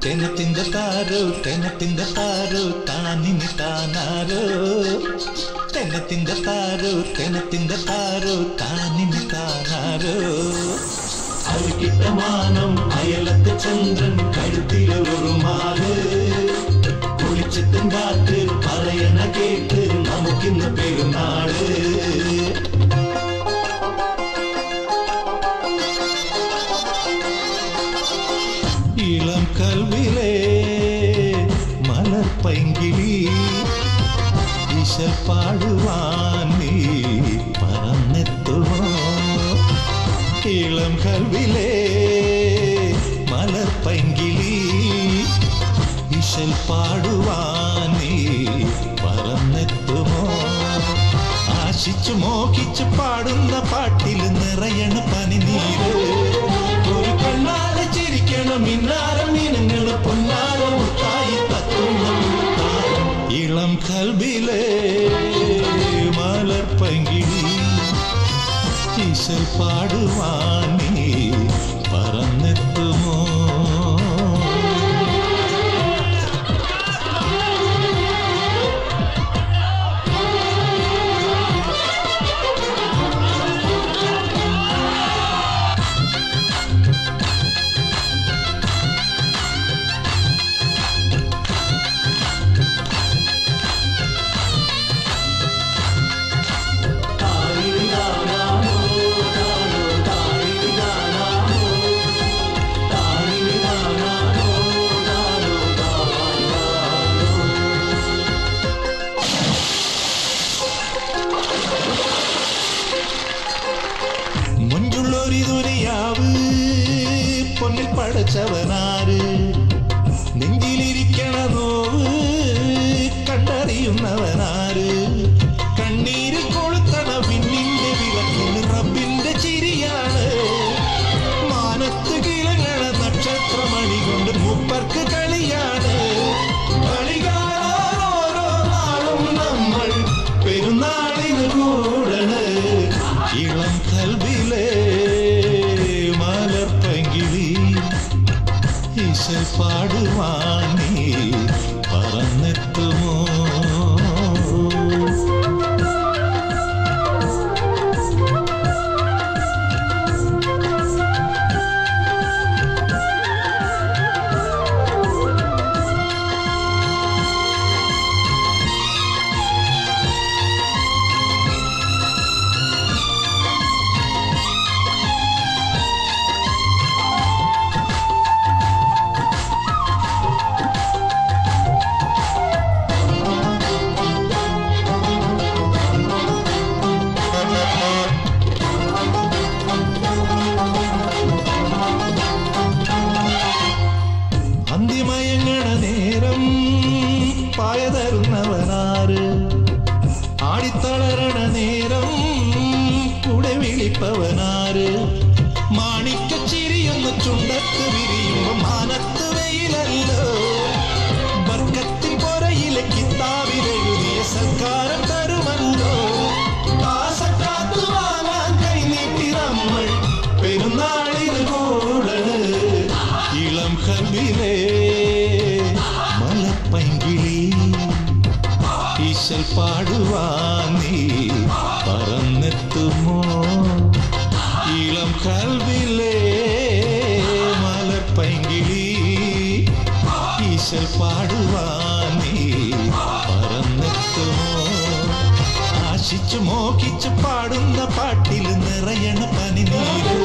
ತೆನತಿಂದ ತಾರು ತಾನಿನಿ ತಾನಾರು ತೆನತಿಂದ ತಾರು താനിനി താനാരോ അഴുകിട്ട മാനം അയലത്തെ ചന്ദ്രൻ കഴുത്തിലൊരു മാല് കുളിച്ചിട്ടും കാറ്റ് പറയണ കേട്ട് നമുക്കിന്ന് പെരുന്നാള് ഇളം കൽവിലെ മലർപ്പൈങ്കിളി ഇശൽ പാടുവാൻ നീ പറന്നെത്തുമോ ഇളം കൽവിലെ മലർപ്പൈങ്കിളി ഇശൽ പാടുവാൻ നീ പറന്നെത്തുമോ ആശിച്ചു മോഹിച്ചു പാടുന്ന പാട്ടിൽ നിറയണ പനിനീര് ഒരു കണ്ണാലെ ചിരിക്കണം മിന്നാരം മീനങ്ങള് പൊന്നാരം മുത്തായി തത്തുന്ന ഇളം കൽവിലെ മലർപ്പൈങ്കിളി ഇശൽ പാടുവാൻ നീ പറന്നെത്തുമോ പൊന്നിൽ പടച്ചവനാര് നെഞ്ചിലിരിക്കണ നോവ് കണ്ടറിയുന്നവനാര് കണ്ണീരിൽ കൊളുത്തണ പിന്നിന്റെ വിളക്കിന് റബ്ബിന്റെ ചിരിയാണ് മാനത്ത് കിളങ്ങണ നക്ഷത്രമണി കൊണ്ട് മൂപ്പർക്ക് കളിയാണ് കളികാണാൻ ഓരോ നാളും നമ്മൾ പെരുന്നാളിന് കൂടണ് ഇളം കൽവിലെ ഇശൽ പാടുവാൻ നീ പറന്നെത്തുമോ അന്തിമയങ്ങണ നേരം പായതരുന്നവനാര് ആടിത്തളരണ നേരം കൂടെ വിളിപ്പവനാര് മാണിക്കച്ചിരിയൊന്ന് ചുണ്ടത്ത് വിരിയുമ്പോ മാനത്ത് വെയിലല്ലോ ബർക്കത്തിൻ പൊരയിലെ കിതാബിലെഴുതിയ സൽക്കാരം തരുമല്ലോ കാസക്കാത്ത് വാങ്ങാൻ കൈനീട്ടി നമ്മൾ പെരുന്നാളിന് കൂടണ് ഇളം കൽവിലെ മലർപ്പൈങ്കിളി ഇശൽ പാടുവാൻ നീ പറന്നെത്തുമോ ഇളം കൽവിലെ മലർപ്പൈങ്കിളി ഇശൽ പാടുവാൻ നീ പറന്നെത്തുമോ ആശിച്ചു മോഹിച്ചു പാടുന്ന പാട്ടിൽ നിറയണ പനിനീര്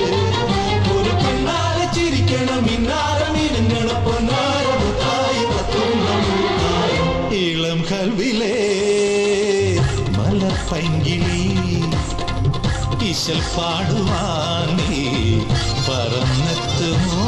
ഒരു കണ്ണാലെ ചിരിക്കണം മിന്നാരം ഇനങ്ങളെ പൊന്നാരം മുത്തായി തത്തുന്ന ഇളം കൽവിലെ മലർപ്പൈങ്കിളി ഇശൽ പാടുവാൻ നീ പറന്നെത്തുമോ